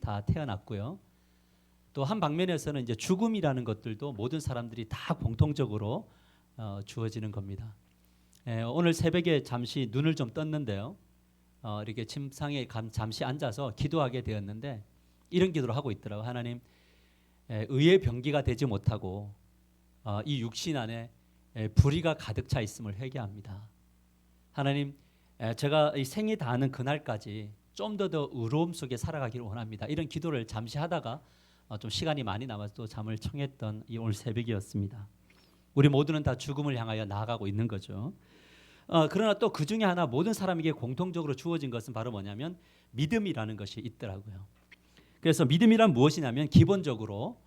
다 태어났고요. 또 한 방면에서는 이제 죽음이라는 것들도 모든 사람들이 다 공통적으로 주어지는 겁니다. 오늘 새벽에 잠시 눈을 좀 떴는데요. 이렇게 침상에 잠시 앉아서 기도하게 되었는데 이런 기도를 하고 있더라고요. 하나님, 의의 병기가 되지 못하고 이 육신 안에 불의가 가득 차 있음을 회개합니다. 하나님, 제가 이 생이 다하는 그날까지 좀 더 의로움 속에 살아가기를 원합니다. 이런 기도를 잠시 하다가 좀 시간이 많이 남아서 또 잠을 청했던 이 오늘 새벽이었습니다. 우리 모두는 다 죽음을 향하여 나아가고 있는 거죠. 그러나 또 그 중에 하나 모든 사람에게 공통적으로 주어진 것은 바로 뭐냐면 믿음이라는 것이 있더라고요. 그래서 믿음이란 무엇이냐면 기본적으로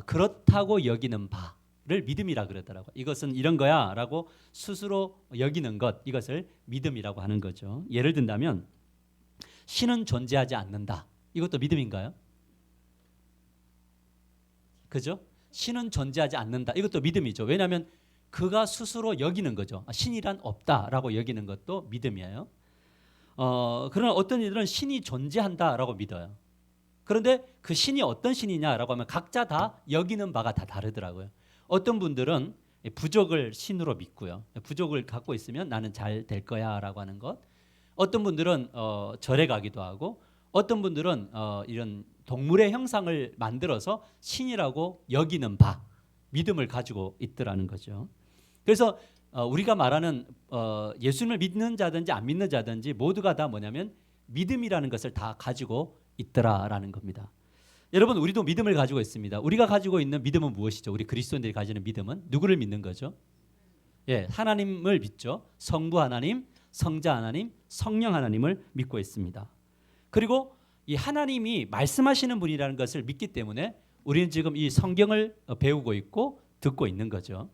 그렇다고 여기는 바를 믿음이라 그러더라고요. 이것은 이런 거야라고 스스로 여기는 것, 이것을 믿음이라고 하는 거죠. 예를 든다면 신은 존재하지 않는다. 이것도 믿음인가요? 그죠? 신은 존재하지 않는다. 이것도 믿음이죠. 왜냐하면 그가 스스로 여기는 거죠. 신이란 없다라고 여기는 것도 믿음이에요. 그러나 어떤 이들은 신이 존재한다라고 믿어요. 그런데 그 신이 어떤 신이냐라고 하면 각자 다 여기는 바가 다 다르더라고요. 어떤 분들은 부족을 신으로 믿고요. 부족을 갖고 있으면 나는 잘 될 거야라고 하는 것. 어떤 분들은 절에 가기도 하고, 어떤 분들은 이런 동물의 형상을 만들어서 신이라고 여기는 바, 믿음을 가지고 있더라는 거죠. 그래서 우리가 말하는 예수님을 믿는 자든지 안 믿는 자든지 모두가 다 뭐냐면 믿음이라는 것을 다 가지고 있더라라는 겁니다. 여러분, 우리도 믿음을 가지고 있습니다. 우리가 가지고 있는 믿음은 무엇이죠? 우리 그리스도인들이 가지는 믿음은 누구를 믿는 거죠? 하나님을 믿죠. 성부 하나님, 성자 하나님, 성령 하나님을 믿고 있습니다. 그리고 이 하나님이 말씀하시는 분이라는 것을 믿기 때문에 우리는 지금 이 성경을 배우고 있고 듣고 있는 거죠.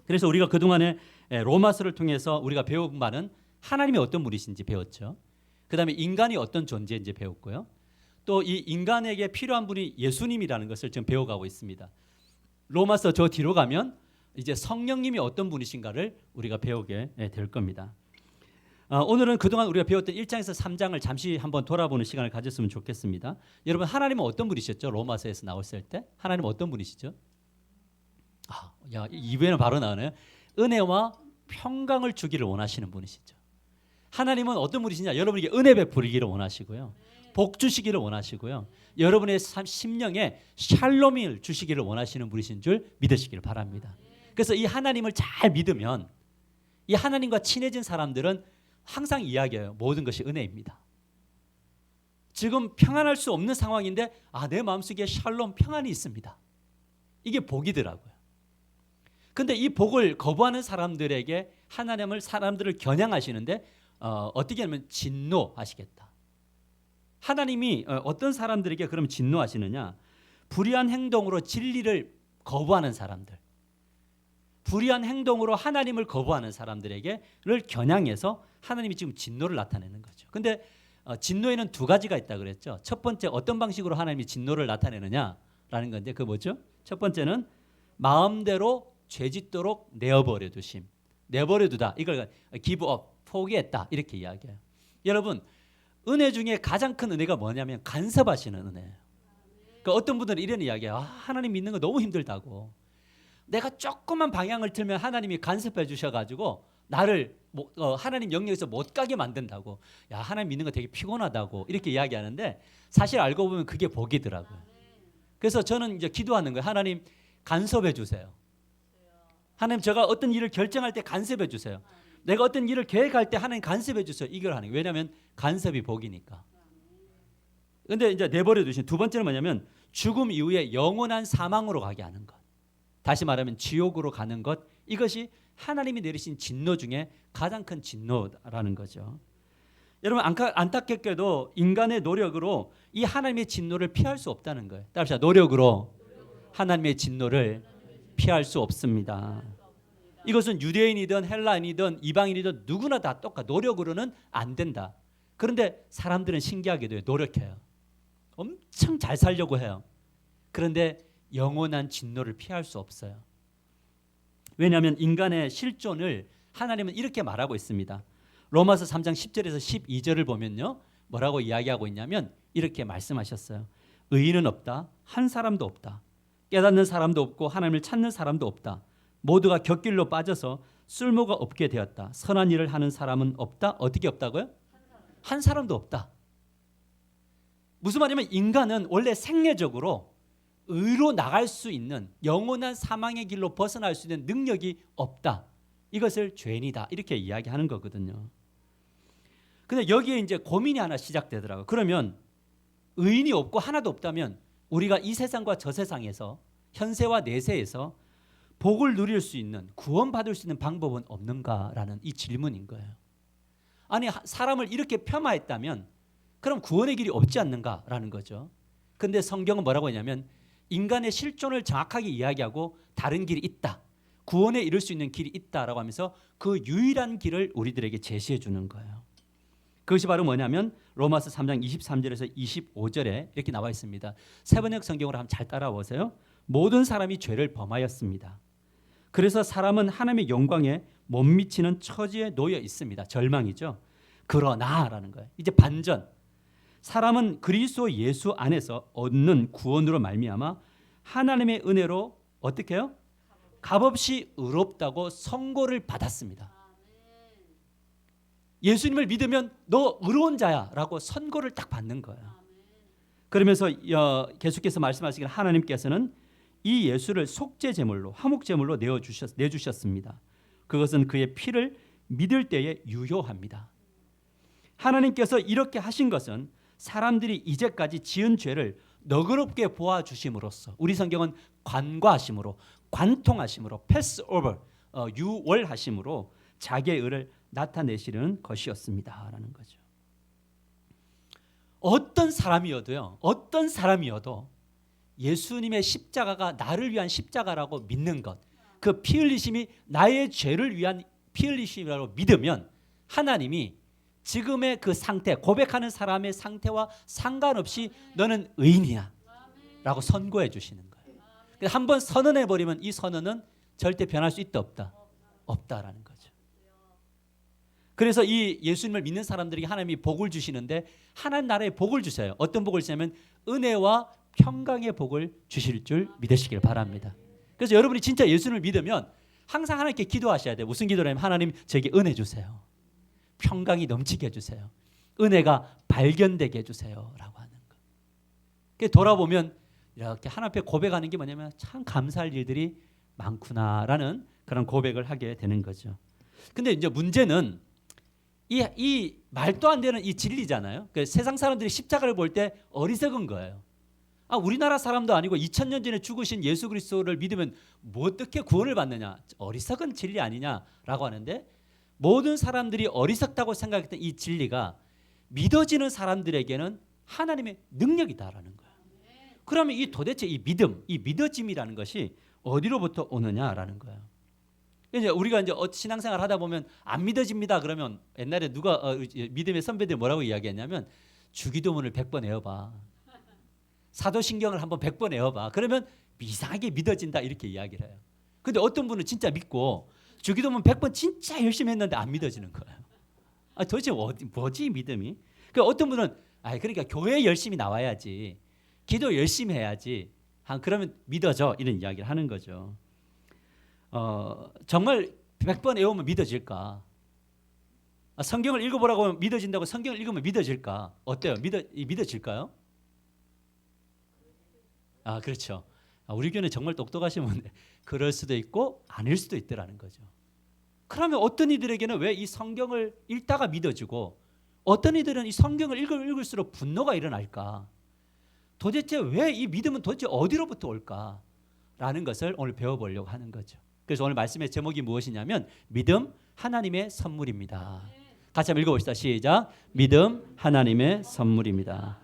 그래서 우리가 그동안에 로마서를 통해서 우리가 배운 바는 하나님이 어떤 분이신지 배웠죠. 그 다음에 인간이 어떤 존재인지 배웠고요. 또 이 인간에게 필요한 분이 예수님이라는 것을 지금 배워가고 있습니다. 로마서 저 뒤로 가면 이제 성령님이 어떤 분이신가를 우리가 배우게 될 겁니다. 오늘은 그동안 우리가 배웠던 1장에서 3장을 잠시 한번 돌아보는 시간을 가졌으면 좋겠습니다. 여러분, 하나님은 어떤 분이셨죠? 로마서에서 나왔을 때 하나님은 어떤 분이시죠? 이번에는 바로 나오네요. 은혜와 평강을 주기를 원하시는 분이시죠. 하나님은 어떤 분이시냐? 여러분에게 은혜 베풀기를 원하시고요. 복 주시기를 원하시고요. 여러분의 심령에 샬롬을 주시기를 원하시는 분이신 줄 믿으시기를 바랍니다. 그래서 이 하나님을 잘 믿으면 이 하나님과 친해진 사람들은 항상 이야기해요. 모든 것이 은혜입니다. 지금 평안할 수 없는 상황인데 내 마음속에 샬롬 평안이 있습니다. 이게 복이더라고요. 근데 이 복을 거부하는 사람들에게 사람들을 겨냥하시는데 어떻게 하면 진노하시겠다. 하나님이 어떤 사람들에게 그러면 진노하시느냐? 불의한 행동으로 진리를 거부하는 사람들, 불의한 행동으로 하나님을 거부하는 사람들에게를 겨냥해서 하나님이 지금 진노를 나타내는 거죠. 근데 진노에는 두 가지가 있다 그랬죠. 첫 번째, 어떤 방식으로 하나님이 진노를 나타내느냐라는 건데 그 뭐죠? 첫 번째는 마음대로 죄짓도록 내어버려 두심. 내버려 두다. 이걸 give up, 포기했다. 이렇게 이야기해요. 여러분, 은혜 중에 가장 큰 은혜가 뭐냐면 간섭하시는 은혜예요. 그러니까 어떤 분들은 이런 이야기해요. 하나님 믿는 거 너무 힘들다고. 내가 조금만 방향을 틀면 하나님이 간섭해 주셔가지고 나를 하나님 영역에서 못 가게 만든다고. 하나님 믿는 거 되게 피곤하다고 이렇게 이야기하는데 사실 알고 보면 그게 복이더라고요. 그래서 저는 이제 기도하는 거예요. 하나님 간섭해 주세요. 하나님, 제가 어떤 일을 결정할 때 간섭해 주세요. 내가 어떤 일을 계획할 때 하나님 간섭해 주세요. 이걸 하는 거예요. 왜냐하면 간섭이 복이니까. 그런데 이제 내버려 두신 두 번째는 뭐냐면 죽음 이후에 영원한 사망으로 가게 하는 것. 다시 말하면 지옥으로 가는 것. 이것이 하나님이 내리신 진노 중에 가장 큰 진노라는 거죠. 여러분, 안타깝게도 인간의 노력으로 이 하나님의 진노를 피할 수 없다는 거예요. 따라서 노력으로 하나님의 진노를 피할 수 없습니다. 이것은 유대인이든 헬라인이든 이방인이든 누구나 다 똑같아. 노력으로는 안 된다. 그런데 사람들은 신기하게도 노력해요. 엄청 잘 살려고 해요. 그런데 영원한 진노를 피할 수 없어요. 왜냐하면 인간의 실존을 하나님은 이렇게 말하고 있습니다. 로마서 3장 10절에서 12절을 보면요, 뭐라고 이야기하고 있냐면 이렇게 말씀하셨어요. 의인은 없다. 한 사람도 없다. 깨닫는 사람도 없고 하나님을 찾는 사람도 없다. 모두가 곁길로 빠져서 쓸모가 없게 되었다. 선한 일을 하는 사람은 없다. 어떻게 없다고요? 한 사람도 없다. 무슨 말이냐면 인간은 원래 생리적으로 의로 나갈 수 있는 영원한 사망의 길로 벗어날 수 있는 능력이 없다. 이것을 죄인이다. 이렇게 이야기하는 거거든요. 근데 여기에 이제 고민이 하나 시작되더라고요. 그러면 의인이 없고 하나도 없다면 우리가 이 세상과 저 세상에서 현세와 내세에서 복을 누릴 수 있는, 구원받을 수 있는 방법은 없는가라는 이 질문인 거예요. 아니, 사람을 이렇게 폄하했다면 그럼 구원의 길이 없지 않는가라는 거죠. 근데 성경은 뭐라고 하냐면 인간의 실존을 정확하게 이야기하고 다른 길이 있다. 구원에 이를 수 있는 길이 있다라고 하면서 그 유일한 길을 우리들에게 제시해 주는 거예요. 그것이 바로 뭐냐면 로마서 3장 23절에서 25절에 이렇게 나와 있습니다. 세번역 성경으로 한번 잘 따라오세요. 모든 사람이 죄를 범하였습니다. 그래서 사람은 하나님의 영광에 못 미치는 처지에 놓여 있습니다. 절망이죠. 그러나라는 거예요. 이제 반전. 사람은 그리스도 예수 안에서 얻는 구원으로 말미암아 하나님의 은혜로 어떻게 해요? 값없이 의롭다고 선고를 받았습니다. 예수님을 믿으면 너 의로운 자야 라고 선고를 딱 받는 거예요. 그러면서 계속해서 말씀하시기를 하나님께서는 이 예수를 속죄 제물로 화목 제물로 내주셨습니다. 그것은 그의 피를 믿을 때에 유효합니다. 하나님께서 이렇게 하신 것은 사람들이 이제까지 지은 죄를 너그럽게 보아주심으로써, 우리 성경은 관과하심으로, 관통하심으로, 패스오버, 유월하심으로 자기의 의를 나타내시려는 것이었습니다 라는 거죠. 어떤 사람이어도 예수님의 십자가가 나를 위한 십자가라고 믿는 것, 그 피 흘리심이 나의 죄를 위한 피 흘리심이라고 믿으면 하나님이 지금의 그 상태, 고백하는 사람의 상태와 상관없이 너는 의인이야 라고 선고해 주시는 거예요. 한번 선언해 버리면 이 선언은 절대 변할 수 있다 없다? 없다라는 거죠. 그래서 이 예수님을 믿는 사람들에게 하나님이 복을 주시는데 하나님 나라의 복을 주세요. 어떤 복을 주냐면 은혜와 평강의 복을 주실 줄 믿으시길 바랍니다. 그래서 여러분이 진짜 예수님을 믿으면 항상 하나님께 기도하셔야 돼요. 무슨 기도라면 하나님 저에게 은혜 주세요. 평강이 넘치게 해주세요. 은혜가 발견되게 해주세요 라고 하는 거. 돌아보면 이렇게 하나님 앞에 고백하는 게 뭐냐면 참 감사할 일들이 많구나라는 그런 고백을 하게 되는 거죠. 근데 이제 문제는 이 말도 안 되는 이 진리잖아요. 그러니까 세상 사람들이 십자가를 볼 때 어리석은 거예요. 우리나라 사람도 아니고 2000년 전에 죽으신 예수 그리스도를 믿으면 뭐 어떻게 구원을 받느냐. 어리석은 진리 아니냐라고 하는데 모든 사람들이 어리석다고 생각했던 이 진리가 믿어지는 사람들에게는 하나님의 능력이다라는 거예요. 그러면 이 도대체 이 믿음, 이 믿어짐이라는 것이 어디로부터 오느냐라는 거예요. 이제 우리가 이제 신앙생활 하다 보면 안 믿어집니다. 그러면 옛날에 누가 믿음의 선배들 뭐라고 이야기했냐면 주기도문을 100번 외워봐. 사도신경을 한번 100번 외워봐. 그러면 이상하게 믿어진다 이렇게 이야기를 해요. 근데 어떤 분은 진짜 믿고 주기도문 100번 진짜 열심히 했는데 안 믿어지는 거예요. 도대체 뭐지 믿음이? 그러니까 어떤 분은 그러니까 교회 열심히 나와야지, 기도 열심히 해야지, 그러면 믿어져 이런 이야기를 하는 거죠. 정말 100번 외우면 믿어질까? 성경을 읽어보라고 하면 믿어진다고 성경을 읽으면 믿어질까? 어때요? 믿어질까요? 그렇죠. 우리 교회는 정말 똑똑하신 분인데 그럴 수도 있고 아닐 수도 있더라는 거죠. 그러면 어떤 이들에게는 왜 이 성경을 읽다가 믿어지고 어떤 이들은 이 성경을 읽을수록 분노가 일어날까? 도대체 왜 이 믿음은 도대체 어디로부터 올까라는 것을 오늘 배워보려고 하는 거죠. 그래서 오늘 말씀의 제목이 무엇이냐면 믿음 하나님의 선물입니다. 같이 한번 읽어봅시다. 시작. 믿음 하나님의 선물입니다.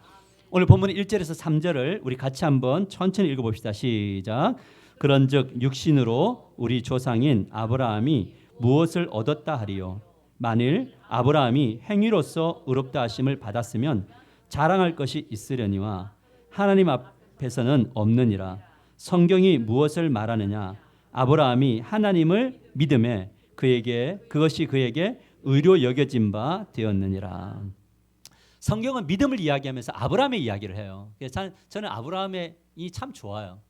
오늘 본문의 1절에서 3절을 우리 같이 한번 천천히 읽어봅시다. 시작. 그런즉 육신으로 우리 조상인 아브라함이 무엇을 얻었다 하리요? 만일 아브라함이 행위로서 의롭다 하심을 받았으면 자랑할 것이 있으려니와 하나님 앞에서는 없느니라. 성경이 무엇을 말하느냐? 아브라함이 하나님을 믿음에 그것이 그에게 의로 여겨진 바 되었느니라. 성경은 믿음을 이야기하면서 아브라함의 이야기를 해요. 그래서 저는 아브라함이 참 좋아요.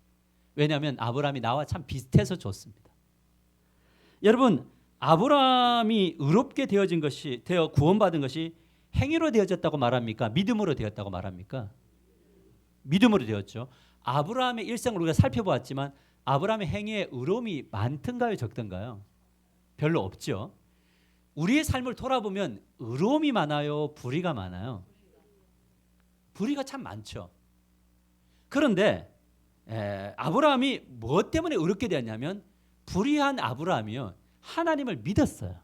왜냐하면 아브라함이 나와 참 비슷해서 좋습니다. 여러분, 아브라함이 의롭게 되어 구원받은 것이 행위로 되어졌다고 말합니까? 믿음으로 되었다고 말합니까? 믿음으로 되었죠. 아브라함의 일생을 우리가 살펴보았지만 아브라함의 행위에 의로움이 많던가요, 적던가요? 별로 없죠. 우리의 삶을 돌아보면 의로움이 많아요, 불의가 많아요? 불의가 참 많죠. 그런데 아브라함이 무엇 때문에 의롭게 되었냐면 불의한 아브라함이요, 하나님을 믿었어요.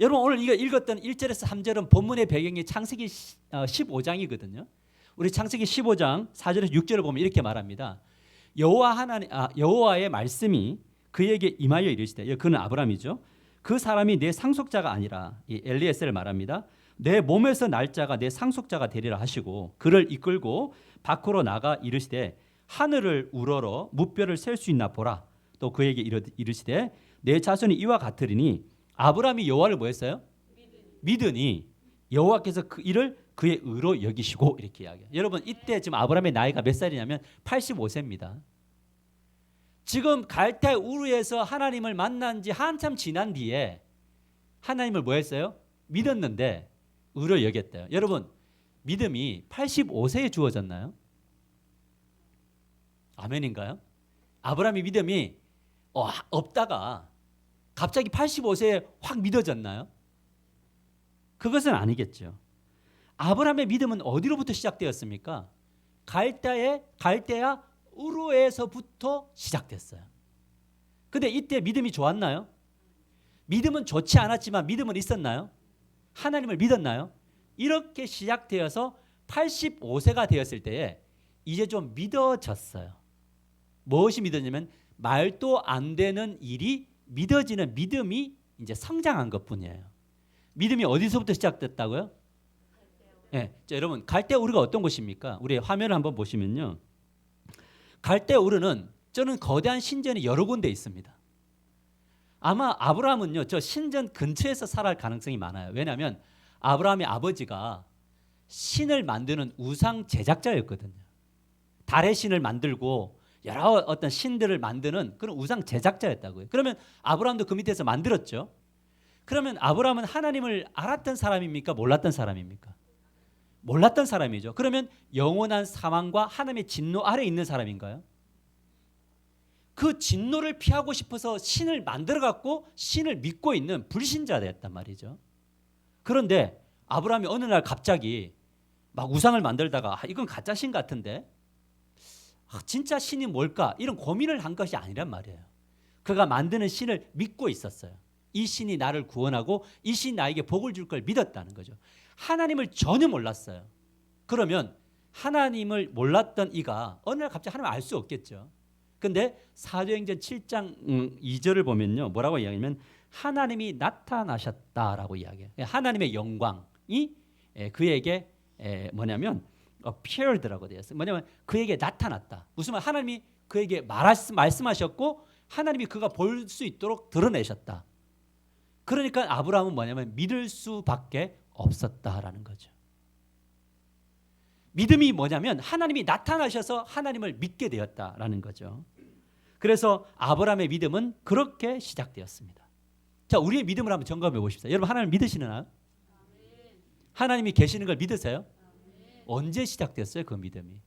여러분, 오늘 이거 읽었던 1절에서 3절은 본문의 배경이 창세기 15장이거든요. 우리 창세기 15장 4절에서 6절을 보면 이렇게 말합니다. 여호와의 말씀이 그에게 임하여 이르시되, 그는 아브라함이죠. 그 사람이 내 상속자가 아니라, 이 엘리에셀을 말합니다. 내 몸에서 날 자가 내 상속자가 되리라 하시고 그를 이끌고 밖으로 나가 이르시되 하늘을 우러러 무뼈를 셀 수 있나 보라. 또 그에게 이르시되 내 자손이 이와 같으리니, 아브라함이 여호와를 뭐 했어요? 믿으니 여호와께서 그 일을 그의 의로 여기시고, 이렇게 이야기해요. 여러분, 이때 지금 아브라함의 나이가 몇 살이냐면 85세입니다. 지금 갈대 우르에서 하나님을 만난 지 한참 지난 뒤에 하나님을 뭐 했어요? 믿었는데 의로 여겼대요. 여러분, 믿음이 85세에 주어졌나요? 아멘인가요? 아브라함의 믿음이 없다가 갑자기 85세에 확 믿어졌나요? 그것은 아니겠죠. 아브라함의 믿음은 어디로부터 시작되었습니까? 갈대아 우르에서부터 시작됐어요. 근데 이때 믿음이 좋았나요? 믿음은 좋지 않았지만 믿음은 있었나요? 하나님을 믿었나요? 이렇게 시작되어서 85세가 되었을 때에 이제 좀 믿어졌어요. 무엇이 믿어지냐면 말도 안 되는 일이 믿어지는 믿음이 이제 성장한 것뿐이에요. 믿음이 어디서부터 시작됐다고요? 네, 자, 여러분, 갈대아 우르가 어떤 곳입니까? 우리 화면을 한번 보시면요, 갈대아 우르는 저는 거대한 신전이 여러 군데 있습니다. 아마 아브라함은요, 저 신전 근처에서 살아갈 가능성이 많아요. 왜냐하면 아브라함의 아버지가 신을 만드는 우상 제작자였거든요. 달의 신을 만들고 여러 어떤 신들을 만드는 그런 우상 제작자였다고요. 그러면 아브라함도 그 밑에서 만들었죠. 그러면 아브라함은 하나님을 알았던 사람입니까? 몰랐던 사람입니까? 몰랐던 사람이죠. 그러면 영원한 사망과 하나님의 진노 아래 있는 사람인가요? 그 진노를 피하고 싶어서 신을 만들어 갖고 신을 믿고 있는 불신자였단 말이죠. 그런데 아브라함이 어느 날 갑자기 막 우상을 만들다가 이건 가짜 신 같은데 진짜 신이 뭘까? 이런 고민을 한 것이 아니란 말이에요. 그가 만드는 신을 믿고 있었어요. 이 신이 나를 구원하고 이 신이 나에게 복을 줄 걸 믿었다는 거죠. 하나님을 전혀 몰랐어요. 그러면 하나님을 몰랐던 이가 어느 날 갑자기 하나님을 알 수 없겠죠. 근데 사도행전 7장 2절을 보면요, 뭐라고 이야기하면 하나님이 나타나셨다라고 이야기해요. 하나님의 영광이 그에게 뭐냐면 appeared라고 되어 있어요. 뭐냐면 그에게 나타났다. 무슨 말? 하나님이 그에게 말씀하셨고 하나님이 그가 볼 수 있도록 드러내셨다. 그러니까 아브라함은 뭐냐면 믿을 수밖에 없었다라는 거죠. 믿음이 뭐냐면 하나님이 나타나셔서 하나님을 믿게 되었다라는 거죠. 그래서 아브라함의 믿음은 그렇게 시작되었습니다. 자, 우리의 믿음을 한번 점검해 보십시오. 여러분, 하나님을 믿으시나요? 하나님이 계시는 걸 믿으세요? 언제 시작됐어요, 그 믿음이?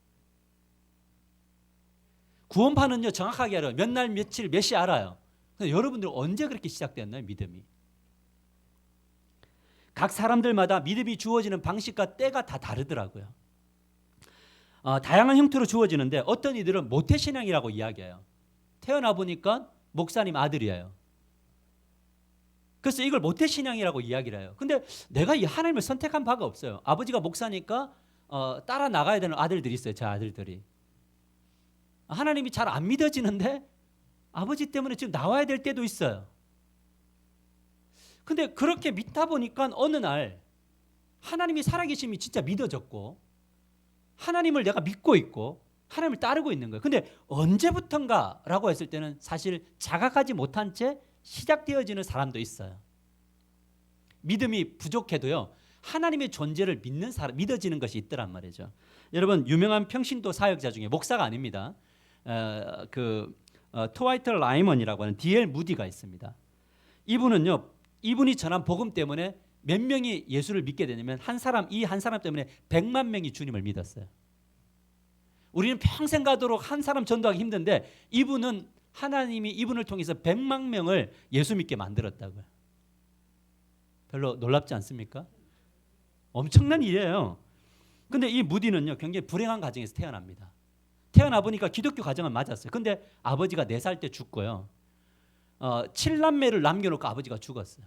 구원파는요, 정확하게 알아요. 몇 날, 며칠, 몇 시 알아요. 근데 여러분들 언제 그렇게 시작되었나요, 믿음이? 각 사람들마다 믿음이 주어지는 방식과 때가 다 다르더라고요. 다양한 형태로 주어지는데 어떤 이들은 모태신앙이라고 이야기해요. 태어나 보니까 목사님 아들이에요. 그래서 이걸 모태신앙이라고 이야기를 해요. 근데 내가 이 하나님을 선택한 바가 없어요. 아버지가 목사니까 따라 나가야 되는 아들들이 있어요. 제 아들들이. 하나님이 잘 안 믿어지는데 아버지 때문에 지금 나와야 될 때도 있어요. 근데 그렇게 믿다 보니까 어느 날 하나님이 살아계심이 진짜 믿어졌고 하나님을 내가 믿고 있고 하나님을 따르고 있는 거예요. 근데 언제부턴가라고 했을 때는 사실 자각하지 못한 채 시작되어지는 사람도 있어요. 믿음이 부족해도요, 하나님의 존재를 믿는 사람, 믿어지는 것이 있더란 말이죠. 여러분 유명한 평신도 사역자 중에 목사가 아닙니다. 트와이트 라이먼이라고 하는 D.L. 무디가 있습니다. 이분이 전한 복음 때문에 몇 명이 예수를 믿게 되냐면 한 사람 때문에 100만 명이 주님을 믿었어요. 우리는 평생 가도록 한 사람 전도하기 힘든데 이분은 하나님이 이분을 통해서 100만 명을 예수 믿게 만들었다고요. 별로 놀랍지 않습니까? 엄청난 일이에요. 근데 이 무디는요 굉장히 불행한 가정에서 태어납니다. 태어나 보니까 기독교 가정은 맞았어요. 근데 아버지가 4살 때 죽고요. 7남매를 남겨놓고 아버지가 죽었어요.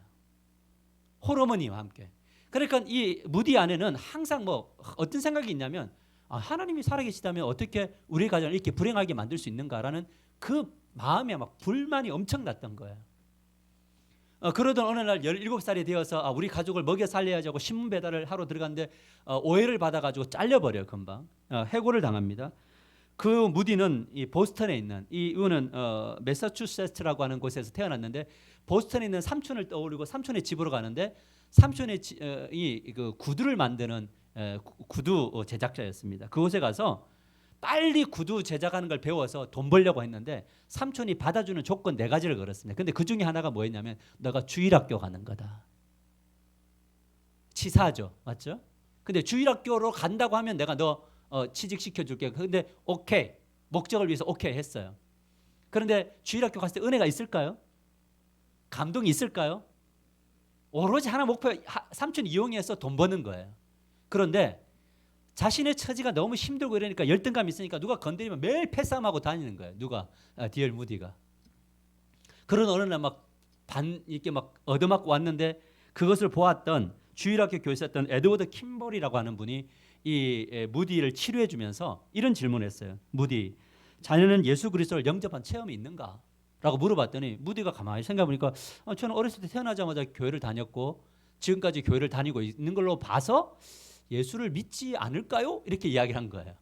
홀어머니와 함께. 그러니까 이 무디 아내는 항상 어떤 생각이 있냐면 하나님이 살아계시다면 어떻게 우리 가정을 이렇게 불행하게 만들 수 있는가라는 그 마음에 막 불만이 엄청 났던 거예요. 그러던 어느 날 17살이 되어서 우리 가족을 먹여 살려야지 하고 신문 배달을 하러 들어갔는데 오해를 받아가지고 잘려버려요. 금방 해고를 당합니다. 그 무디는 이 보스턴에 있는 이분은 매사추세츠라고 하는 곳에서 태어났는데 보스턴에 있는 삼촌을 떠올리고 삼촌의 집으로 가는데 삼촌의 그 구두를 만드는 구두 제작자였습니다. 그곳에 가서 빨리 구두 제작하는 걸 배워서 돈 벌려고 했는데 삼촌이 받아주는 조건 4가지를 걸었습니다. 근데 그 중에 하나가 뭐였냐면 너가 주일학교 가는 거다. 치사하죠. 맞죠? 근데 주일학교로 간다고 하면 내가 너 취직시켜줄게. 근데 오케이. 목적을 위해서 오케이 했어요. 그런데 주일학교 갔을 때 은혜가 있을까요? 감동이 있을까요? 오로지 하나 목표, 삼촌 이용해서 돈 버는 거예요. 그런데 자신의 처지가 너무 힘들고 이러니까 열등감이 있으니까 누가 건드리면 매일 패싸움하고 다니는 거예요. 누가? D.L. 무디가. 그런 어느 날 이렇게 얻어맞고 왔는데 그것을 보았던 주일학교 교사였던 에드워드 킴볼이라고 하는 분이 이 무디를 치료해 주면서 이런 질문을 했어요. 무디, 자네는 예수 그리스도를 영접한 체험이 있는가? 라고 물어봤더니 무디가 가만히 생각해보니까 저는 어렸을 때 태어나자마자 교회를 다녔고 지금까지 교회를 다니고 있는 걸로 봐서 예수를 믿지 않을까요? 이렇게 이야기를 한 거예요.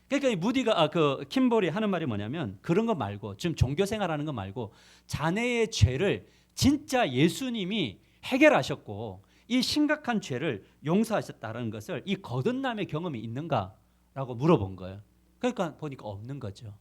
그러니까 이 무디가 그 킴볼이 하는 말이 뭐냐면 그런 거 말고 지금 종교 생활하는 거 말고 자네의 죄를 진짜 예수님이 해결하셨고 이 심각한 죄를 용서하셨다는 것을 이 거듭남의 경험이 있는가라고 물어본 거예요. 그러니까 보니까 없는 거죠.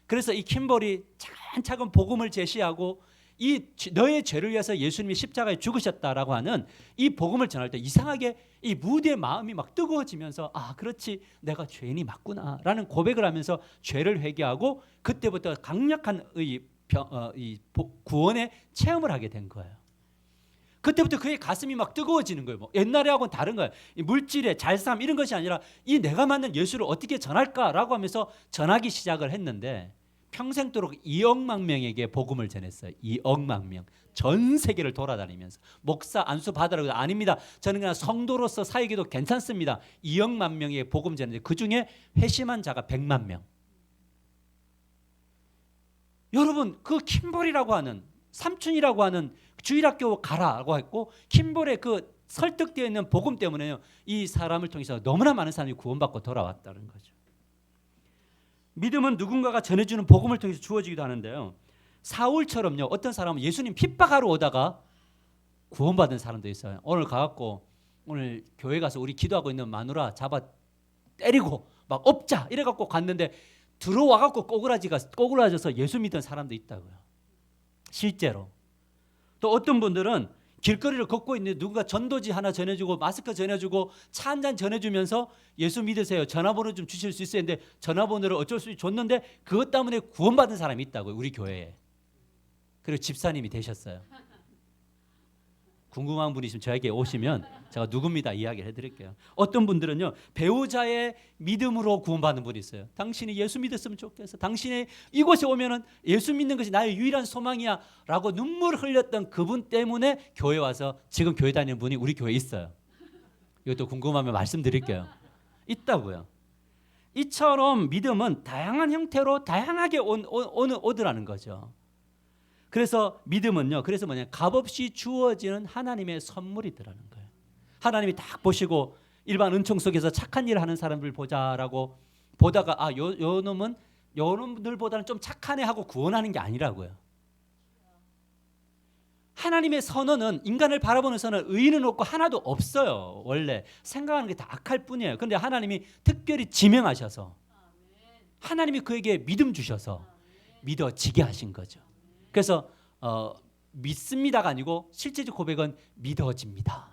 그래서 이 킴볼이 차근차근 복음을 제시하고 이 너의 죄를 위해서 예수님이 십자가에 죽으셨다라고 하는 이 복음을 전할 때 이상하게 이 무디의 마음이 막 뜨거워지면서 그렇지 내가 죄인이 맞구나라는 고백을 하면서 죄를 회개하고 그때부터 강력한 구원의 체험을 하게 된 거예요. 그때부터 그의 가슴이 막 뜨거워지는 거예요. 옛날하고는 다른 거예요. 이 물질의 잘삼 이런 것이 아니라 이 내가 만난 예수를 어떻게 전할까라고 하면서 전하기 시작을 했는데 평생도록 2억만 명에게 복음을 전했어요. 2억만 명. 전 세계를 돌아다니면서 목사 안수 받으라고 아닙니다. 저는 그냥 성도로서 사역해도 괜찮습니다. 2억만 명에게 복음 전했는데 그중에 회심한 자가 100만 명. 여러분 그 킴볼이라고 하는 삼촌이라고 하는 주일학교 가라고 했고 킴볼의 그 설득되어 있는 복음 때문에요. 이 사람을 통해서 너무나 많은 사람이 구원받고 돌아왔다는 거죠. 믿음은 누군가가 전해주는 복음을 통해서 주어지기도 하는데요. 사울처럼요. 어떤 사람은 예수님 핍박하러 오다가 구원받은 사람도 있어요. 오늘 가갖고 오늘 교회 가서 우리 기도하고 있는 마누라 잡아 때리고 막 업자 이래갖고 갔는데 들어와갖고 꼬꾸라져서 예수 믿은 사람도 있다고요. 실제로. 또 어떤 분들은 길거리를 걷고 있는데 누군가 전도지 하나 전해주고 마스크 전해주고 차 한 잔 전해주면서 예수 믿으세요. 전화번호 좀 주실 수 있어야 했는데 전화번호를 어쩔 수 없이 줬는데 그것 때문에 구원받은 사람이 있다고요. 우리 교회에. 그리고 집사님이 되셨어요. 궁금한 분이 있으면 저에게 오시면 제가 누굽니다 이야기를 해드릴게요. 어떤 분들은요 배우자의 믿음으로 구원받는 분이 있어요. 당신이 예수 믿었으면 좋겠어. 당신이 이곳에 오면은 예수 믿는 것이 나의 유일한 소망이야 라고 눈물 흘렸던 그분 때문에 교회 와서 지금 교회 다니는 분이 우리 교회에 있어요. 이것도 궁금하면 말씀드릴게요. 있다고요. 이처럼 믿음은 다양한 형태로 다양하게 오더라는 거죠. 그래서 믿음은요. 그래서 값없이 주어지는 하나님의 선물이더라는 거예요. 하나님이 딱 보시고 일반 은총 속에서 착한 일을 하는 사람들 보자라고 보다가 요 놈은 요 놈들보다는 좀 착하네 하고 구원하는 게 아니라고요. 하나님의 선언은 인간을 바라보는 선언 의인은 없고 하나도 없어요. 원래 생각하는 게 다 악할 뿐이에요. 그런데 하나님이 특별히 지명하셔서 하나님이 그에게 믿음 주셔서 믿어지게 하신 거죠. 그래서 믿습니다가 아니고 실제적 고백은 믿어집니다.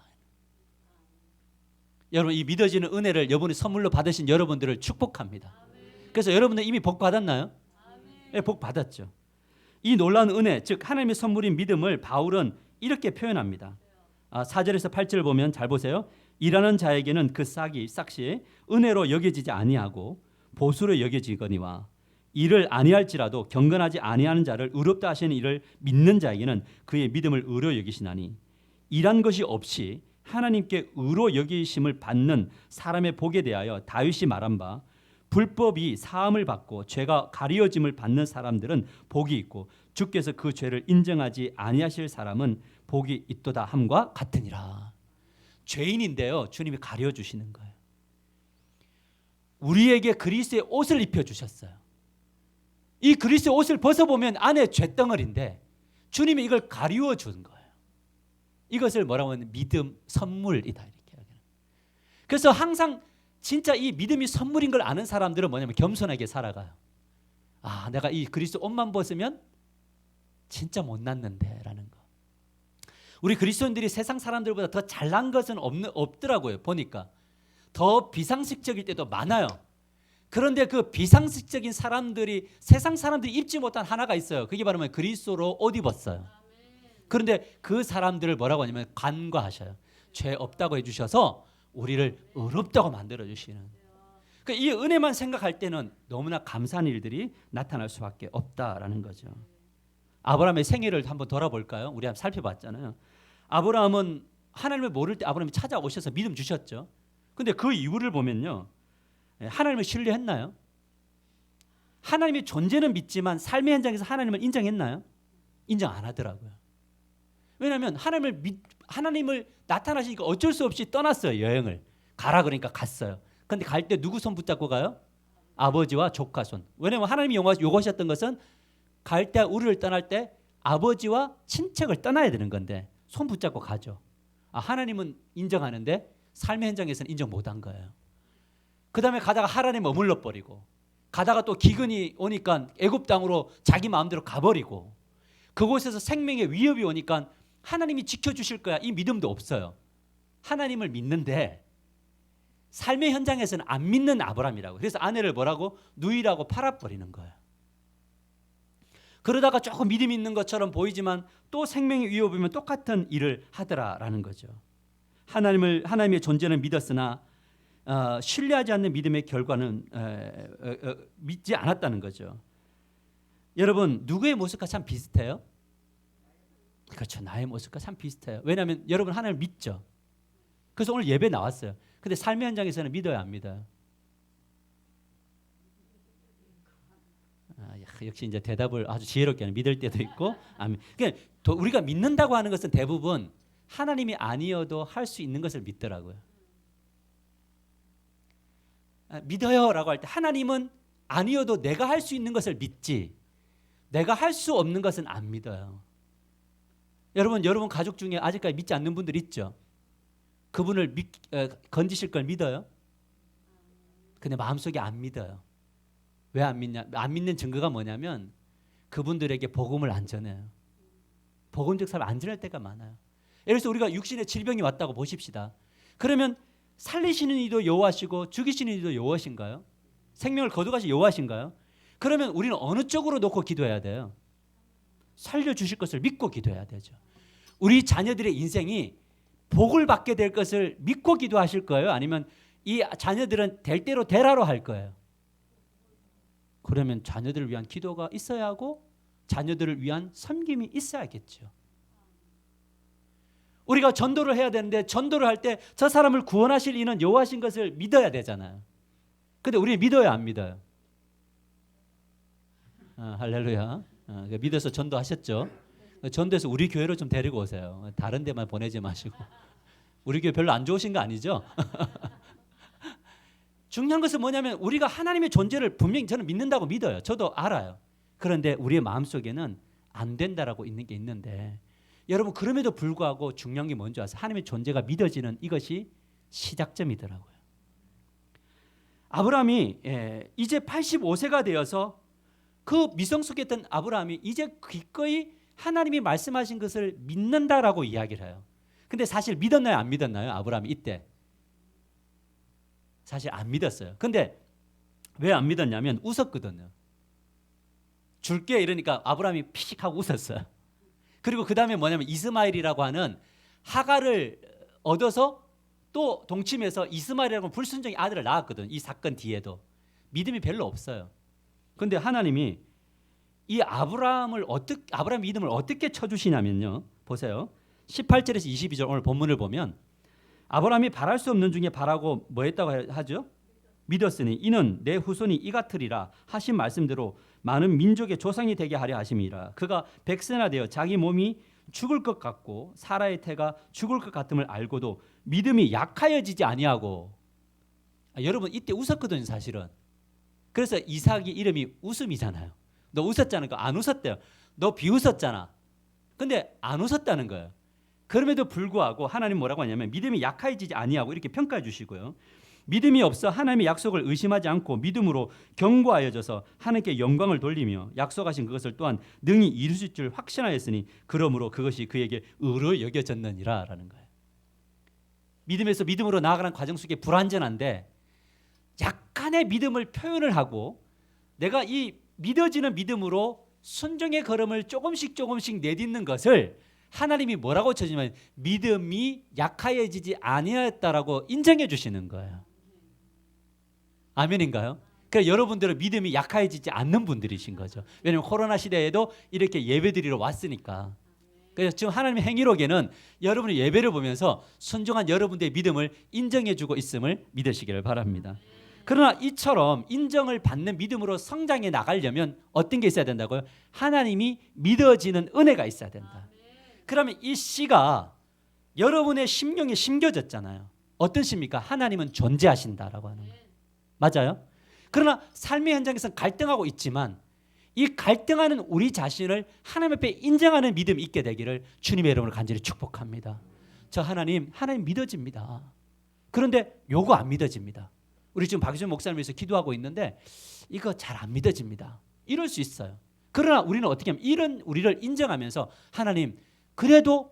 여러분 이 믿어지는 은혜를 여러분이 선물로 받으신 여러분들을 축복합니다. 그래서 여러분들 이미 복 받았나요? 네, 복 받았죠. 이 놀라운 은혜, 즉 하나님의 선물인 믿음을 바울은 이렇게 표현합니다. 4절에서 8절을 보면 잘 보세요. 일하는 자에게는 그 싹이 은혜로 여겨지지 아니하고 보수로 여겨지거니와 이를 아니할지라도 경건하지 아니하는 자를 의롭다 하시는 이를 믿는 자에게는 그의 믿음을 의로 여기시나니 일한 것이 없이 하나님께 의로 여기심을 받는 사람의 복에 대하여 다윗이 말한 바 불법이 사함을 받고 죄가 가리워짐을 받는 사람들은 복이 있고 주께서 그 죄를 인정하지 아니하실 사람은 복이 있도다 함과 같으니라. 죄인인데요, 주님이 가려주시는 거예요. 우리에게 그리스도의 옷을 입혀주셨어요. 이 그리스도의 옷을 벗어보면 안에 죄덩어리인데 주님이 이걸 가리워 준 거예요. 이것을 뭐라고 하면 믿음 선물이다 이렇게 하는. 그래서 항상 진짜 이 믿음이 선물인 걸 아는 사람들은 뭐냐면 겸손하게 살아가요. 내가 이 그리스도 옷만 벗으면 진짜 못났는데 라는 거. 우리 그리스도인들이 세상 사람들보다 더 잘난 것은 없더라고요. 보니까 더 비상식적일 때도 많아요. 그런데 그 비상식적인 사람들이 세상 사람들이 입지 못한 하나가 있어요. 그게 바로 그리스도로 옷 입었어요. 그런데 그 사람들을 뭐라고 하냐면 간과하셔요. 죄 없다고 해주셔서 우리를 의롭다고 만들어주시는. 그러니까 이 은혜만 생각할 때는 너무나 감사한 일들이 나타날 수밖에 없다라는 거죠. 아브라함의 생애를 한번 돌아볼까요? 우리 한번 살펴봤잖아요. 아브라함은 하나님을 모를 때 아브라함이 찾아오셔서 믿음 주셨죠. 근데 그 이유를 보면요, 하나님을 신뢰했나요? 하나님의 존재는 믿지만 삶의 현장에서 하나님을 인정했나요? 인정 안 하더라고요. 왜냐하면 하나님을 나타나시니까 어쩔 수 없이 떠났어요. 여행을 가라 그러니까 갔어요. 그런데 갈 때 누구 손 붙잡고 가요? 아버지와 조카 손. 왜냐하면 하나님이 요구하셨던 것은 갈 때 우리를 떠날 때 아버지와 친척을 떠나야 되는 건데 손 붙잡고 가죠. 하나님은 인정하는데 삶의 현장에서는 인정 못한 거예요. 그 다음에 가다가 하란에 머물러 버리고 가다가 또 기근이 오니까 애굽 땅으로 자기 마음대로 가버리고 그곳에서 생명의 위협이 오니까 하나님이 지켜주실 거야 이 믿음도 없어요. 하나님을 믿는데 삶의 현장에서는 안 믿는 아브라함이라고. 그래서 아내를 뭐라고? 누이라고 팔아버리는 거예요. 그러다가 조금 믿음이 있는 것처럼 보이지만 또 생명의 위협이 오면 똑같은 일을 하더라라는 거죠. 하나님의 존재는 믿었으나 신뢰하지 않는 믿음의 결과는 믿지 않았다는 거죠. 여러분 누구의 모습과 참 비슷해요? 그렇죠. 나의 모습과 참 비슷해요. 왜냐하면 여러분 하나님을 믿죠. 그래서 오늘 예배 나왔어요. 근데 삶의 현장에서는 믿어요, 안 믿어요? 역시 이제 대답을 아주 지혜롭게 하는, 믿을 때도 있고 아멘. 그러니까 우리가 믿는다고 하는 것은 대부분 하나님이 아니어도 할 수 있는 것을 믿더라고요. 믿어요라고 할 때 하나님은 아니어도 내가 할 수 있는 것을 믿지 내가 할 수 없는 것은 안 믿어요. 여러분 가족 중에 아직까지 믿지 않는 분들 있죠? 그분을 건지실 걸 믿어요? 근데 마음속에 안 믿어요. 왜 안 믿냐? 안 믿는 증거가 뭐냐면 그분들에게 복음을 안 전해요. 복음적 삶을 안 전할 때가 많아요. 예를 들어서 우리가 육신의 질병이 왔다고 보십시다. 그러면 살리시는 이도 여호와시고 죽이시는 이도 여호와신가요? 생명을 거두가시 여호와신가요? 그러면 우리는 어느 쪽으로 놓고 기도해야 돼요? 살려주실 것을 믿고 기도해야 되죠. 우리 자녀들의 인생이 복을 받게 될 것을 믿고 기도하실 거예요? 아니면 이 자녀들은 될 대로 되라로 할 거예요? 그러면 자녀들을 위한 기도가 있어야 하고 자녀들을 위한 섬김이 있어야겠죠. 우리가 전도를 해야 되는데 전도를 할 때 저 사람을 구원하실 이는 여호와신 것을 믿어야 되잖아요. 근데 우리는 믿어요, 안 믿어요? 할렐루야. 믿어서 전도하셨죠? 전도해서 우리 교회로 좀 데리고 오세요. 다른 데만 보내지 마시고. 우리 교회 별로 안 좋으신 거 아니죠? 중요한 것은 뭐냐면 우리가 하나님의 존재를 분명히 저는 믿는다고 믿어요. 저도 알아요. 그런데 우리의 마음속에는 안 된다라고 있는 게 있는데 여러분 그럼에도 불구하고 중요한 게 뭔지 아세요? 하나님의 존재가 믿어지는 이것이 시작점이더라고요. 아브라함이 이제 85세가 되어서 그 미성 속에 있던 아브라함이 이제 기꺼이 하나님이 말씀하신 것을 믿는다라고 이야기를 해요. 근데 사실 믿었나요? 안 믿었나요? 아브라함이 이때 사실 안 믿었어요. 근데 왜 안 믿었냐면 웃었거든요. 줄게 이러니까 아브라함이 피식하고 웃었어요. 그리고 그 다음에 뭐냐면 이스마엘이라고 하는 하갈을 얻어서 또 동침해서 이스마엘이라고 불순종의 아들을 낳았거든. 이 사건 뒤에도 믿음이 별로 없어요. 그런데 하나님이 이 아브라함 믿음을 어떻게 쳐주시냐면요. 보세요. 18절에서 22절 오늘 본문을 보면 아브라함이 바랄 수 없는 중에 바라고 뭐 했다고 하죠? 믿었으니 이는 내 후손이 이 같으리라 하신 말씀대로 많은 민족의 조상이 되게 하려 하심이라. 그가 100세나 되어 자기 몸이 죽을 것 같고 사라의 태가 죽을 것 같음을 알고도 믿음이 약하여지지 아니하고. 여러분 이때 웃었거든요 사실은. 그래서 이삭이 이름이 웃음이잖아요. 너 웃었잖아. 안 웃었대요. 너 비웃었잖아. 근데 안 웃었다는 거예요. 그럼에도 불구하고 하나님 뭐라고 하냐면 믿음이 약하여지지 아니하고 이렇게 평가해 주시고요. 믿음이 없어 하나님의 약속을 의심하지 않고 믿음으로 견고하여져서 하나님께 영광을 돌리며 약속하신 그것을 또한 능히 이루실 줄 확신하였으니 그러므로 그것이 그에게 의로 여겨졌느니라 라는 거예요. 믿음에서 믿음으로 나아가는 과정 속에 불완전한데 약간의 믿음을 표현을 하고 내가 이 믿어지는 믿음으로 순종의 걸음을 조금씩 내딛는 것을 하나님이 뭐라고 쳐주냐면 믿음이 약하여지지 아니하였다라고 인정해 주시는 거예요. 아멘인가요? 그러니까 여러분들은 믿음이 약해지지 않는 분들이신 거죠. 왜냐하면 코로나 시대에도 이렇게 예배드리러 왔으니까. 그래서 지금 하나님의 행위록에는 여러분의 예배를 보면서 순종한 여러분들의 믿음을 인정해주고 있음을 믿으시기를 바랍니다. 그러나 이처럼 인정을 받는 믿음으로 성장해 나가려면 어떤 게 있어야 된다고요? 하나님이 믿어지는 은혜가 있어야 된다. 그러면 이 씨가 여러분의 심령에 심겨졌잖아요. 어떤 씨입니까? 하나님은 존재하신다라고 하는 거예요. 맞아요? 그러나 삶의 현장에서 갈등하고 있지만 이 갈등하는 우리 자신을 하나님 앞에 인정하는 믿음이 있게 되기를 주님의 이름으로 간절히 축복합니다. 저 하나님 믿어집니다. 그런데 요거 안 믿어집니다. 우리 지금 박유준 목사님 위해서 기도하고 있는데 이거 잘 안 믿어집니다. 이럴 수 있어요. 그러나 우리는 어떻게 하면 이런 우리를 인정하면서 하나님 그래도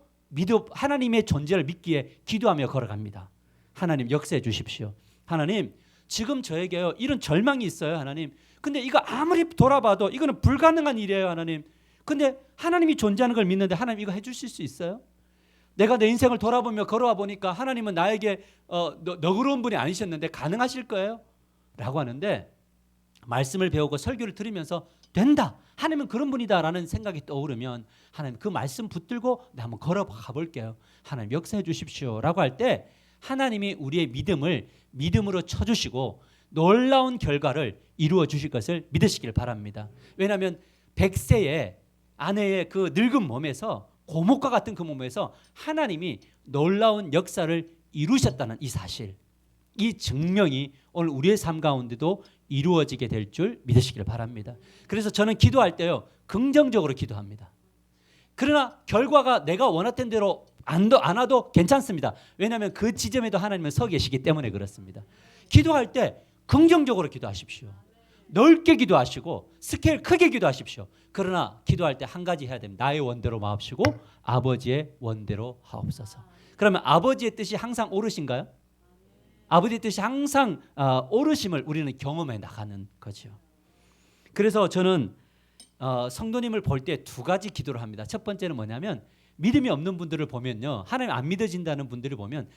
하나님의 존재를 믿기에 기도하며 걸어갑니다. 하나님 역사해 주십시오. 하나님 지금 저에게요 이런 절망이 있어요. 하나님 근데 이거 아무리 돌아봐도 이거는 불가능한 일이에요. 하나님 근데 하나님이 존재하는 걸 믿는데 하나님 이거 해주실 수 있어요? 내가 내 인생을 돌아보며 걸어와 보니까 하나님은 나에게 너그러운 분이 아니셨는데 가능하실 거예요? 라고 하는데 말씀을 배우고 설교를 들으면서 된다. 하나님은 그런 분이다라는 생각이 떠오르면 하나님 그 말씀 붙들고 나 한번 걸어가 볼게요. 하나님 역사해 주십시오 라고 할 때 하나님이 우리의 믿음을 믿음으로 쳐주시고 놀라운 결과를 이루어 주실 것을 믿으시길 바랍니다. 왜냐하면 100세의 아내의 그 늙은 몸에서 고목과 같은 그 몸에서 하나님이 놀라운 역사를 이루셨다는 이 사실, 이 증명이 오늘 우리의 삶 가운데도 이루어지게 될 줄 믿으시길 바랍니다. 그래서 저는 기도할 때요 긍정적으로 기도합니다. 그러나 결과가 내가 원했던 대로 안 와도 괜찮습니다. 왜냐하면 그 지점에도 하나님은 서 계시기 때문에 그렇습니다. 기도할 때 긍정적으로 기도하십시오. 넓게 기도하시고 스케일 크게 기도하십시오. 그러나 기도할 때 한 가지 해야 됩니다. 나의 원대로 마옵시고 아버지의 원대로 하옵소서. 그러면 아버지의 뜻이 항상 옳으신가요? 아버지의 뜻이 항상 옳으심을 우리는 경험해 나가는 거죠. 그래서 저는 성도님을 볼 때 두 가지 기도를 합니다. 첫 번째는 뭐냐면 믿음이 없는 분들을 보면요, 하나님 안 믿어진다는 분들을 보면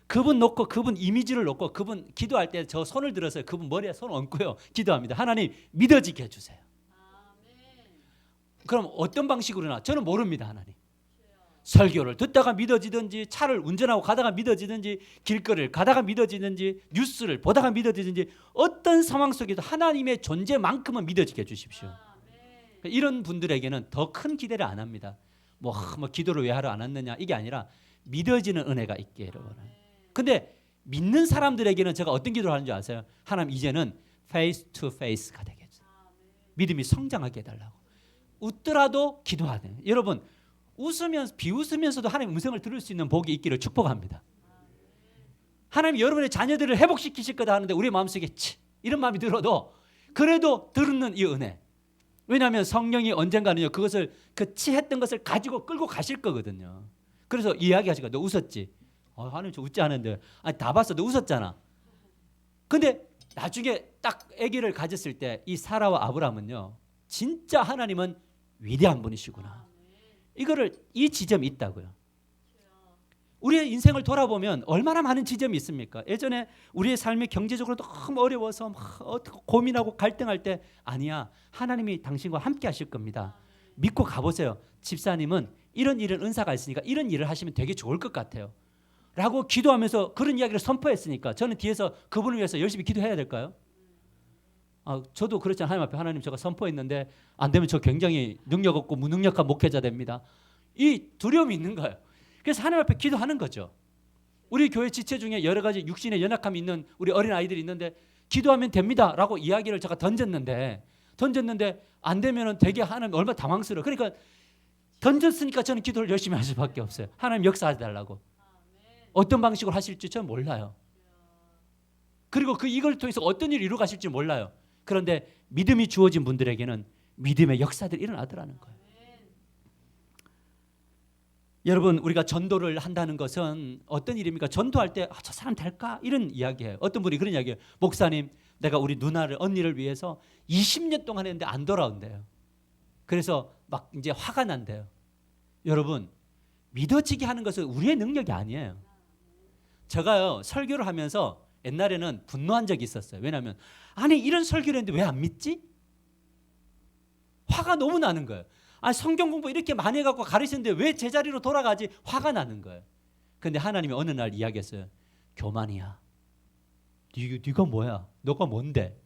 그분 놓고 그분 이미지를 놓고 그분 기도할 때 저 손을 들어서 그분 머리에 손을 얹고요 기도합니다. 하나님 믿어지게 해주세요. 그럼 어떤 방식으로나 저는 모릅니다. 하나님 설교를 듣다가 믿어지든지 차를 운전하고 가다가 믿어지든지 길거리를 가다가 믿어지든지 뉴스를 보다가 믿어지든지 어떤 상황 속에도 하나님의 존재만큼은 믿어지게 해주십시오. 이런 분들에게는 더 큰 기대를 안 합니다. 뭐 기도를 왜 하러 안 왔느냐 이게 아니라 믿어지는 은혜가 있기를 원해요. 근데 믿는 사람들에게는 제가 어떤 기도를 하는 줄 아세요? 하나님 이제는 face to face가 되게 해주세요. 믿음이 성장하게 해달라고. 웃더라도 기도하네. 여러분 웃으면서 비웃으면서도 하나님의 음성을 들을 수 있는 복이 있기를 축복합니다. 하나님이 여러분의 자녀들을 회복시키실 거다 하는데 우리 마음속에 이런 마음이 들어도 그래도 듣는 이 은혜. 왜냐하면 성령이 언젠가는요 그것을 그 치했던 것을 가지고 끌고 가실 거거든요. 그래서 이야기하실 거야. 너 웃었지? 하나님 저 웃지 않은데. 아니 다 봤어. 너 웃었잖아. 근데 나중에 딱 아기를 가졌을 때 이 사라와 아브라함은요 진짜 하나님은 위대한 분이시구나. 이 지점이 있다고요. 우리의 인생을 돌아보면 얼마나 많은 지점이 있습니까? 예전에 우리의 삶이 경제적으로 너무 어려워서 막 고민하고 갈등할 때 아니야. 하나님이 당신과 함께 하실 겁니다. 믿고 가보세요. 집사님은 이런 은사가 있으니까 이런 일을 하시면 되게 좋을 것 같아요. 라고 기도하면서 그런 이야기를 선포했으니까 저는 뒤에서 그분을 위해서 열심히 기도해야 될까요? 저도 그렇잖아요. 하나님 앞에 하나님 제가 선포했는데 안 되면 저 굉장히 능력 없고 무능력한 목회자 됩니다. 이 두려움이 있는 거예요. 그래서 하나님 앞에 기도하는 거죠. 우리 교회 지체 중에 여러 가지 육신의 연약함이 있는 우리 어린 아이들이 있는데 기도하면 됩니다라고 이야기를 제가 던졌는데 안 되면은 되게 하나님 얼마나 당황스러워. 그러니까 던졌으니까 저는 기도를 열심히 할 수밖에 없어요. 하나님 역사해 달라고. 어떤 방식으로 하실지 저는 몰라요. 그리고 이걸 통해서 어떤 일을 이루어 가실지 몰라요. 그런데 믿음이 주어진 분들에게는 믿음의 역사들이 일어나더라는 거예요. 여러분 우리가 전도를 한다는 것은 어떤 일입니까? 전도할 때 저 사람 될까? 이런 이야기예요. 어떤 분이 그런 이야기예요. 목사님 내가 우리 누나를 언니를 위해서 20년 동안 했는데 안 돌아온대요. 그래서 막 이제 화가 난대요. 여러분 믿어지게 하는 것은 우리의 능력이 아니에요. 제가요 설교를 하면서 옛날에는 분노한 적이 있었어요. 왜냐하면 아니 이런 설교를 했는데 왜 안 믿지? 화가 너무 나는 거예요. 성경 공부 이렇게 많이 해갖고 가르치는데 왜 제자리로 돌아가지? 화가 나는 거예요. 그런데 하나님이 어느 날 이야기했어요. 교만이야. 네가 뭐야? 너가 뭔데?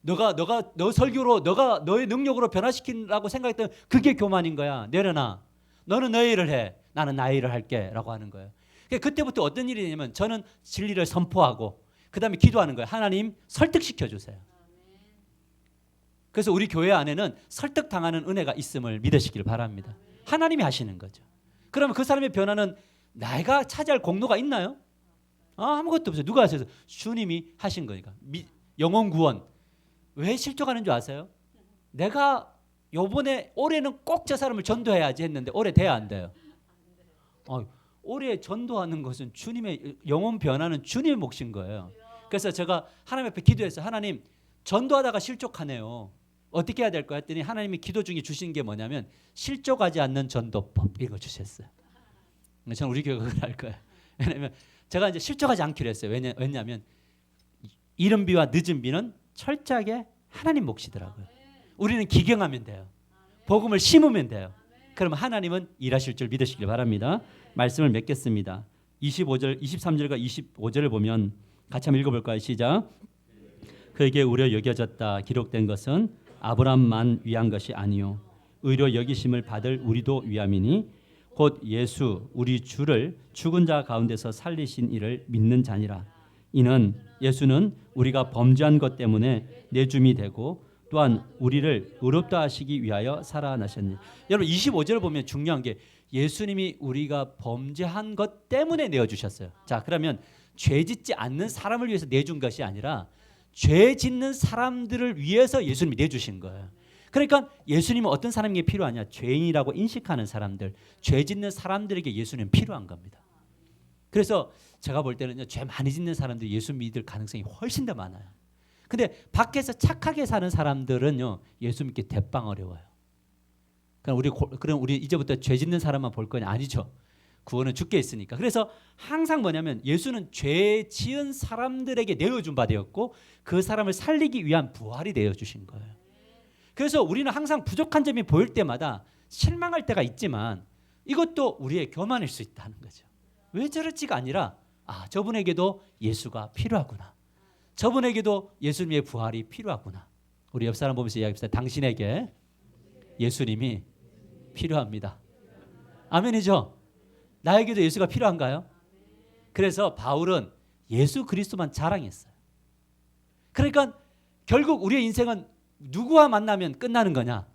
너 설교로 너의 능력으로 변화시키라고 생각했던 그게 교만인 거야. 내려놔. 너는 너의 일을 해. 나는 나의 일을 할게. 라고 하는 거예요. 그때부터 어떤 일이 되냐면 저는 진리를 선포하고 그 다음에 기도하는 거예요. 하나님 설득시켜 주세요. 그래서 우리 교회 안에는 설득당하는 은혜가 있음을 믿으시길 바랍니다. 하나님이 하시는 거죠. 그러면 그 사람의 변화는 내가 차지할 공로가 있나요? 아무것도 없어요. 누가 하셔서? 주님이 하신 거니까. 영혼 구원. 왜 실족하는 줄 아세요? 내가 요번에 올해는 꼭 저 사람을 전도해야지 했는데 올해 돼야 안 돼요. 올해 전도하는 것은 주님의 영혼 변화는 주님의 몫인 거예요. 그래서 제가 하나님 앞에 기도해서 하나님 전도하다가 실족하네요. 어떻게 해야 될까 했더니 하나님이 기도 중에 주신 게 뭐냐면 실족하지 않는 전도법 이거 주셨어요. 저는 우리 교회가 그걸 할 거예요. 왜냐하면 제가 이제 실족하지 않기로 했어요. 왜냐하면 이른 비와 늦은 비는 철저하게 하나님 몫이더라고요. 우리는 기경하면 돼요. 복음을 심으면 돼요. 그러면 하나님은 일하실 줄 믿으시길 바랍니다. 말씀을 맺겠습니다. 23절과 25절을 보면 같이 한번 읽어볼까요? 시작. 그에게 의로 여겨졌다 기록된 것은 아브라함만 위한 것이 아니요 의로 여기심을 받을 우리도 위함이니 곧 예수 우리 주를 죽은 자 가운데서 살리신 이를 믿는 자니라. 이는 예수는 우리가 범죄한 것 때문에 내줌이 되고 또한 우리를 의롭다 하시기 위하여 살아나셨니. 여러분 25절을 보면 중요한 게 예수님이 우리가 범죄한 것 때문에 내어주셨어요. 자 그러면 죄 짓지 않는 사람을 위해서 내준 것이 아니라 죄 짓는 사람들을 위해서 예수님이 내주신 거예요. 그러니까 예수님은 어떤 사람에게 필요하냐? 죄인이라고 인식하는 사람들, 죄 짓는 사람들에게 예수님은 필요한 겁니다. 그래서 제가 볼 때는 죄 많이 짓는 사람들이 예수 믿을 가능성이 훨씬 더 많아요. 근데 밖에서 착하게 사는 사람들은요 예수 믿기 대빵 어려워요. 그럼 우리 이제부터 죄 짓는 사람만 볼 거냐? 아니죠. 구원은 주께 있으니까. 그래서 항상 뭐냐면 예수는 죄 지은 사람들에게 내어준 바 되었고 그 사람을 살리기 위한 부활이 되어주신 거예요. 그래서 우리는 항상 부족한 점이 보일 때마다 실망할 때가 있지만 이것도 우리의 교만일 수 있다는 거죠. 왜 저럴지가 아니라 저분에게도 예수가 필요하구나. 저분에게도 예수님의 부활이 필요하구나. 우리 옆 사람 보면서 이야기합시다. 당신에게 예수님이 필요합니다. 아멘이죠? 나에게도 예수가 필요한가요? 그래서 바울은 예수 그리스도만 자랑했어요. 그러니까 결국 우리의 인생은 누구와 만나면 끝나는 거냐?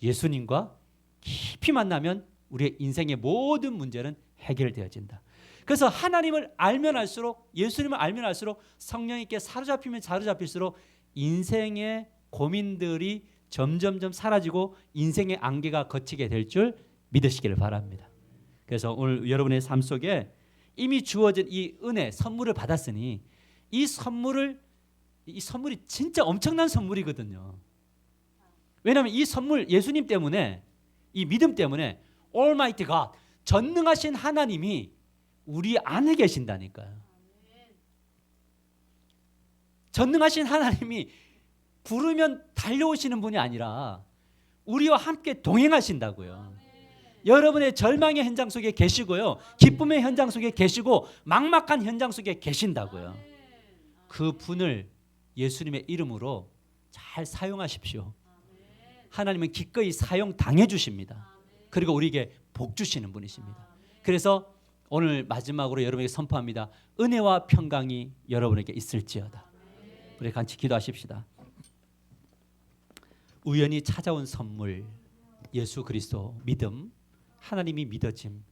예수님과 깊이 만나면 우리의 인생의 모든 문제는 해결되어진다. 그래서 하나님을 알면 알수록, 예수님을 알면 알수록, 성령님께 사로잡히면 사로잡힐수록 인생의 고민들이 점점점 사라지고 인생의 안개가 걷히게 될 줄 믿으시기를 바랍니다. 그래서 오늘 여러분의 삶 속에 이미 주어진 이 은혜, 선물을 받았으니 이 선물이 진짜 엄청난 선물이거든요. 왜냐하면 이 선물, 예수님 때문에, 이 믿음 때문에 Almighty God, 전능하신 하나님이 우리 안에 계신다니까요. 전능하신 하나님이 부르면 달려오시는 분이 아니라 우리와 함께 동행하신다고요. 여러분의 절망의 현장 속에 계시고요, 기쁨의 현장 속에 계시고 막막한 현장 속에 계신다고요. 그 분을 예수님의 이름으로 잘 사용하십시오. 하나님은 기꺼이 사용당해 주십니다. 그리고 우리에게 복 주시는 분이십니다. 그래서 오늘 마지막으로 여러분에게 선포합니다. 은혜와 평강이 여러분에게 있을지어다. 우리 같이 기도하십시다. 우연히 찾아온 선물, 예수 그리스도 믿음, 하나님이 믿어짐.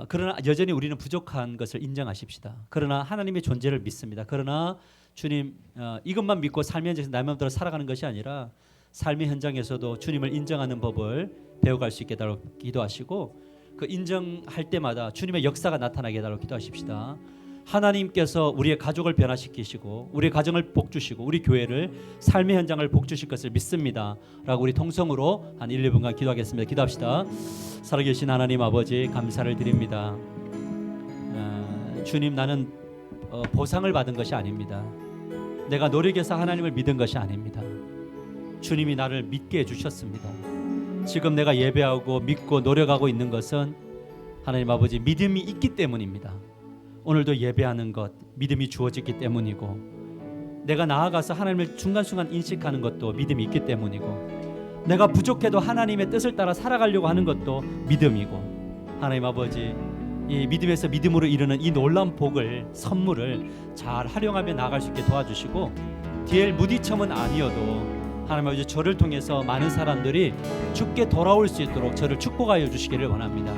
그러나 여전히 우리는 부족한 것을 인정하십시다. 그러나 하나님의 존재를 믿습니다. 그러나 주님, 이것만 믿고 삶의 현장에서 내 마음대로 살아가는 것이 아니라 삶의 현장에서도 주님을 인정하는 법을 배워갈 수 있게 해달라고 기도하시고, 그 인정할 때마다 주님의 역사가 나타나게 해달라고 기도하십시다. 하나님께서 우리의 가족을 변화시키시고 우리의 가정을 복주시고 우리 교회를 삶의 현장을 복주실 것을 믿습니다 라고 우리 통성으로 한 1, 2분간 기도하겠습니다. 기도합시다. 살아계신 하나님 아버지, 감사를 드립니다. 주님, 나는 보상을 받은 것이 아닙니다. 내가 노력해서 하나님을 믿은 것이 아닙니다. 주님이 나를 믿게 해주셨습니다. 지금 내가 예배하고 믿고 노력하고 있는 것은 하나님 아버지 믿음이 있기 때문입니다. 오늘도 예배하는 것 믿음이 주어졌기 때문이고, 내가 나아가서 하나님을 순간순간 인식하는 것도 믿음이 있기 때문이고, 내가 부족해도 하나님의 뜻을 따라 살아가려고 하는 것도 믿음이고, 하나님 아버지 이 믿음에서 믿음으로 이르는 이 놀라운 복을, 선물을 잘 활용하며 나아갈 수 있게 도와주시고, 디엘 무디첨은 아니어도 하나님 아버지 저를 통해서 많은 사람들이 주께 돌아올 수 있도록 저를 축복하여 주시기를 원합니다.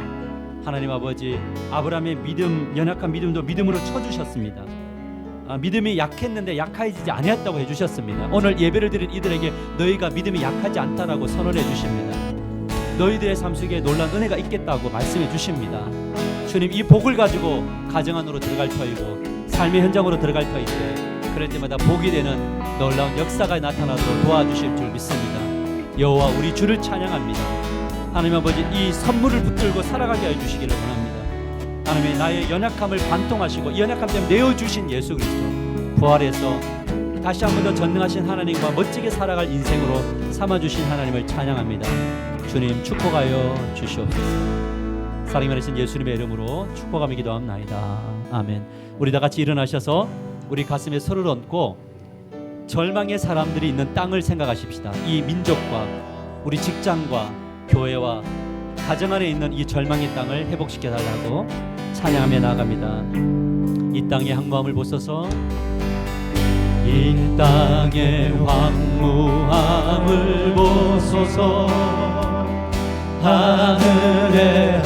하나님 아버지, 아브라함의 믿음, 연약한 믿음도 믿음으로 쳐주셨습니다. 믿음이 약했는데 약해지지 아니했다고 해주셨습니다. 오늘 예배를 드린 이들에게 너희가 믿음이 약하지 않다라고 선언해 주십니다. 너희들의 삶 속에 놀라운 은혜가 있겠다고 말씀해 주십니다. 주님, 이 복을 가지고 가정 안으로 들어갈 터이고 삶의 현장으로 들어갈 터인데, 그럴 때마다 복이 되는 놀라운 역사가 나타나도록 도와주실 줄 믿습니다. 여호와 우리 주를 찬양합니다. 하나님 아버지, 이 선물을 붙들고 살아가게 해주시기를 원합니다. 하나님의 나의 연약함을 관통하시고 이 연약함 때문에 내어주신 예수 그리스도 부활해서 다시 한 번 더 전능하신 하나님과 멋지게 살아갈 인생으로 삼아주신 하나님을 찬양합니다. 주님, 축복하여 주시옵소서. 사랑이 많으신 예수님의 이름으로 축복하며 기도합나이다. 아멘. 우리 다 같이 일어나셔서 우리 가슴에 손을 얹고 절망의 사람들이 있는 땅을 생각하십시다. 이 민족과 우리 직장과 교회와 가정 안에 있는 이 절망의 땅을 회복시켜 달라고 찬양하며 나아갑니다. 이 땅의 황무함을 보소서. 이 땅의 황무함을 보소서. 하늘의